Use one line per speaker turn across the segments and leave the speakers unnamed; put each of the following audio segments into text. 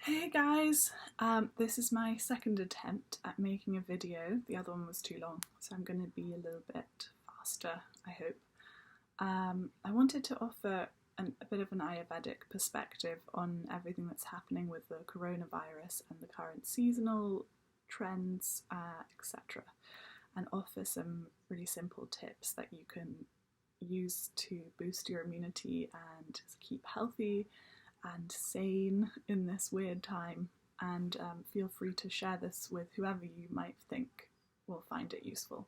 Hey guys, this is my second attempt at making a video. The other one was too long, so I'm going to be a little bit faster, I hope. I wanted to offer a bit of an Ayurvedic perspective on everything that's happening with the coronavirus and the current seasonal trends, etc. And offer some really simple tips that you can use to boost your immunity and keep healthy and sane in this weird time, and feel free to share this with whoever you might think will find it useful.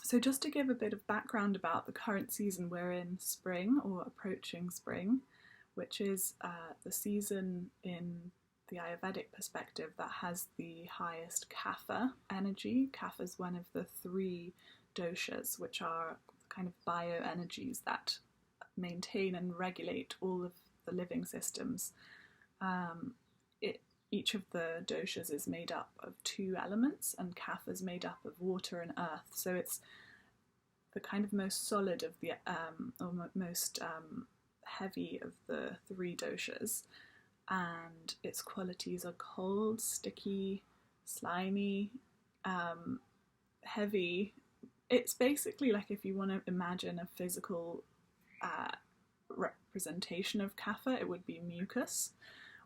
So just to give a bit of background about the current season, we're in spring or approaching spring, which is the season in the Ayurvedic perspective that has the highest kapha energy. Kapha is one of the three doshas, which are kind of bioenergies that maintain and regulate all of the living systems. Each of the doshas is made up of two elements, and kapha is made up of water and earth. So it's the kind of most solid of the, or most heavy of the three doshas. And its qualities are cold, sticky, slimy, heavy. It's basically like if you want to imagine a physical representation of kapha, it would be mucus,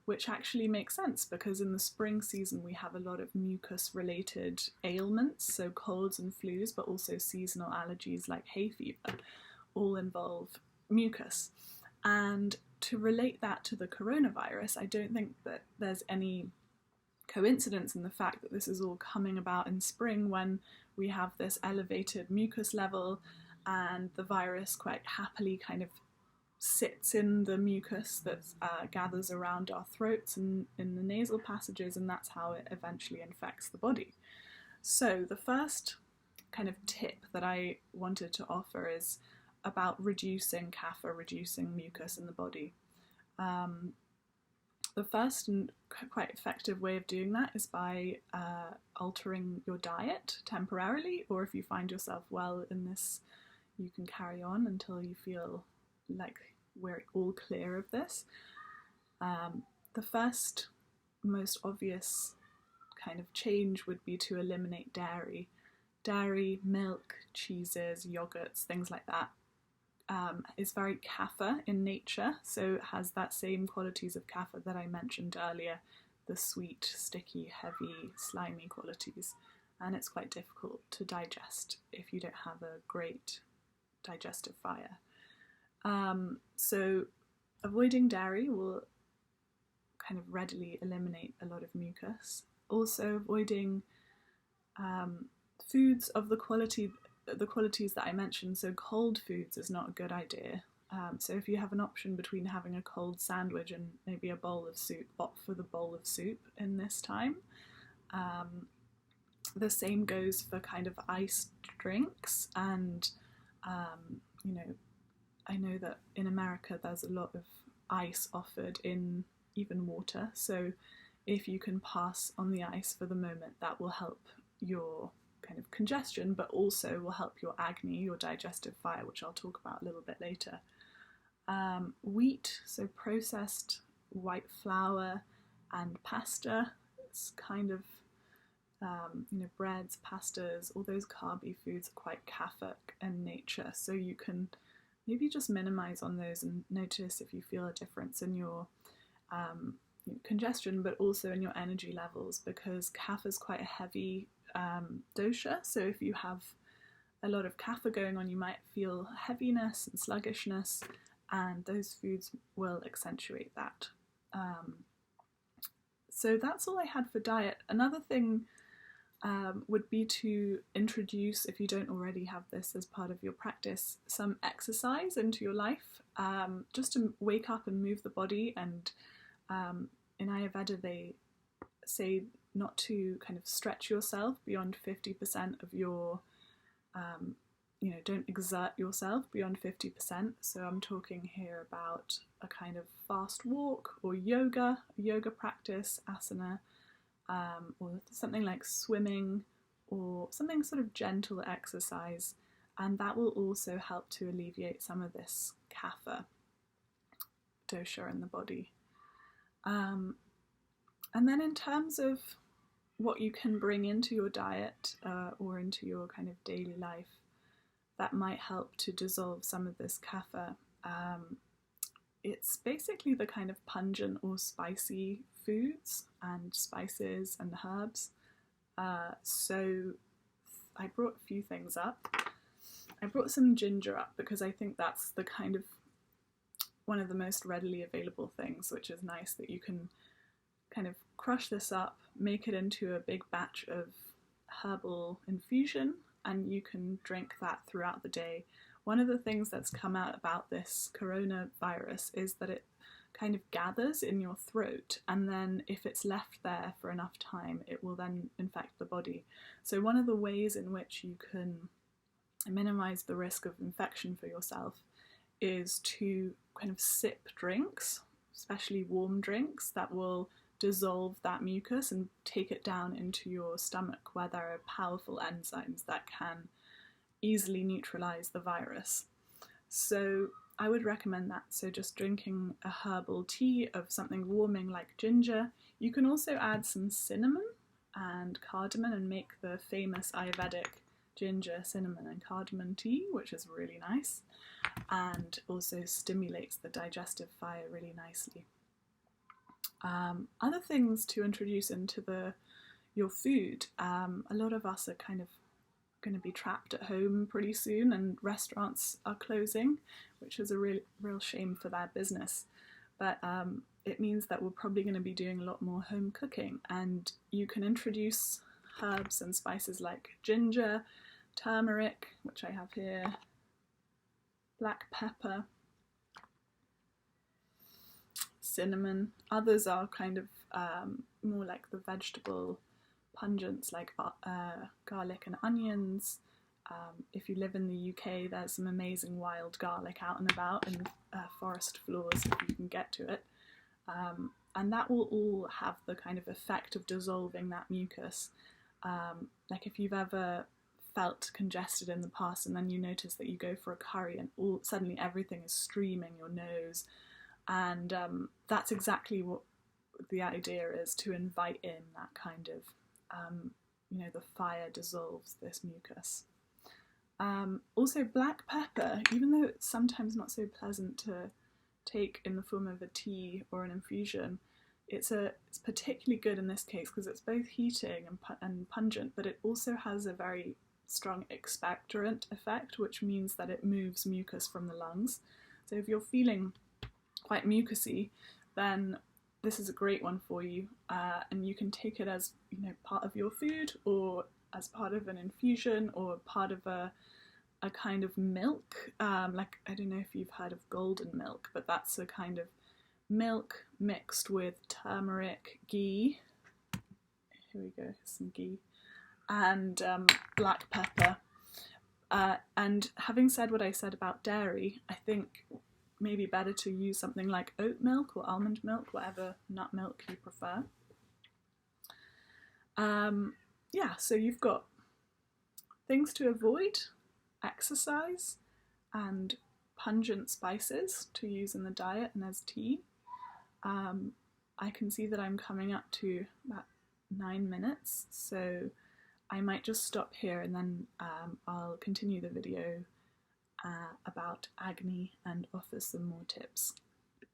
which actually makes sense because in the spring season we have a lot of mucus related ailments, so colds and flus, but also seasonal allergies like hay fever all involve mucus. And to relate that to the coronavirus, I don't think that there's any coincidence in the fact that this is all coming about in spring when we have this elevated mucus level and the virus quite happily kind of sits in the mucus that gathers around our throats and in the nasal passages, and that's how it eventually infects the body. So the first kind of tip that I wanted to offer is about reducing kapha, reducing mucus in the body. The first and quite effective way of doing that is by altering your diet temporarily, or if you find yourself well in this, you can carry on until you feel like we're all clear of this. The first, most obvious kind of change would be to eliminate dairy. Dairy, milk, cheeses, yogurts, things like that is very kapha in nature, so it has that same qualities of kapha that I mentioned earlier, the sweet, sticky, heavy, slimy qualities, and it's quite difficult to digest if you don't have a great digestive fire. So avoiding dairy will kind of readily eliminate a lot of mucus. Also avoiding foods of the qualities that I mentioned, so cold foods is not a good idea. So if you have an option between having a cold sandwich and maybe a bowl of soup, opt for the bowl of soup in this time. The same goes for kind of iced drinks, and I know that in America there's a lot of ice offered in even water, so if you can pass on the ice for the moment, that will help your kind of congestion, but also will help your agni, your digestive fire, which I'll talk about a little bit later. Wheat, so processed white flour and pasta, it's kind of breads, pastas, all those carby foods are quite kaphic in nature, so you can maybe just minimize on those and notice if you feel a difference in your congestion, but also in your energy levels, because kapha is quite a heavy dosha, so if you have a lot of kapha going on, you might feel heaviness and sluggishness, and those foods will accentuate that. So that's all I had for diet. Another thing would be to introduce, if you don't already have this as part of your practice, some exercise into your life, just to wake up and move the body. And in Ayurveda they say not to kind of stretch yourself beyond 50% of your, don't exert yourself beyond 50%. So I'm talking here about a kind of fast walk or yoga practice, asana, or something like swimming or something sort of gentle exercise, and that will also help to alleviate some of this kapha dosha in the body. And then in terms of what you can bring into your diet or into your kind of daily life that might help to dissolve some of this kapha, it's basically the kind of pungent or spicy foods and spices and herbs. So I brought a few things up. I brought some ginger up because I think that's the kind of one of the most readily available things, which is nice that you can kind of crush this up, make it into a big batch of herbal infusion, and you can drink that throughout the day. One of the things that's come out about this coronavirus is that it kind of gathers in your throat, and then if it's left there for enough time, it will then infect the body. So one of the ways in which you can minimize the risk of infection for yourself is to kind of sip drinks, especially warm drinks, that will dissolve that mucus and take it down into your stomach, where there are powerful enzymes that can easily neutralize the virus. So I would recommend that. So just drinking a herbal tea of something warming like ginger. You can also add some cinnamon and cardamom and make the famous Ayurvedic ginger, cinnamon and cardamom tea, which is really nice and also stimulates the digestive fire really nicely. Other things to introduce into your food, a lot of us are kind of going to be trapped at home pretty soon, and restaurants are closing, which is a real shame for their business. But it means that we're probably going to be doing a lot more home cooking, and you can introduce herbs and spices like ginger, turmeric, which I have here, black pepper, cinnamon. Others are kind of more like the vegetable pungents like garlic and onions. If you live in the UK, there's some amazing wild garlic out and about in forest floors if you can get to it. And that will all have the kind of effect of dissolving that mucus. Like if you've ever felt congested in the past and then you notice that you go for a curry and suddenly everything is streaming your nose, and that's exactly what the idea is, to invite in that kind of the fire dissolves this mucus. Also black pepper, even though it's sometimes not so pleasant to take in the form of a tea or an infusion, it's particularly good in this case because it's both heating and pungent, but it also has a very strong expectorant effect, which means that it moves mucus from the lungs. So if you're feeling quite mucusy, then this is a great one for you, and you can take it as part of your food, or as part of an infusion, or part of a kind of milk. Like, I don't know if you've heard of golden milk, but that's a kind of milk mixed with turmeric, ghee. Here we go, some ghee, and black pepper. And having said what I said about dairy, I think maybe better to use something like oat milk or almond milk, whatever nut milk you prefer. So you've got things to avoid: exercise and pungent spices to use in the diet and as tea. I can see that I'm coming up to about 9 minutes, so I might just stop here and then I'll continue the video about Agni and offer some more tips.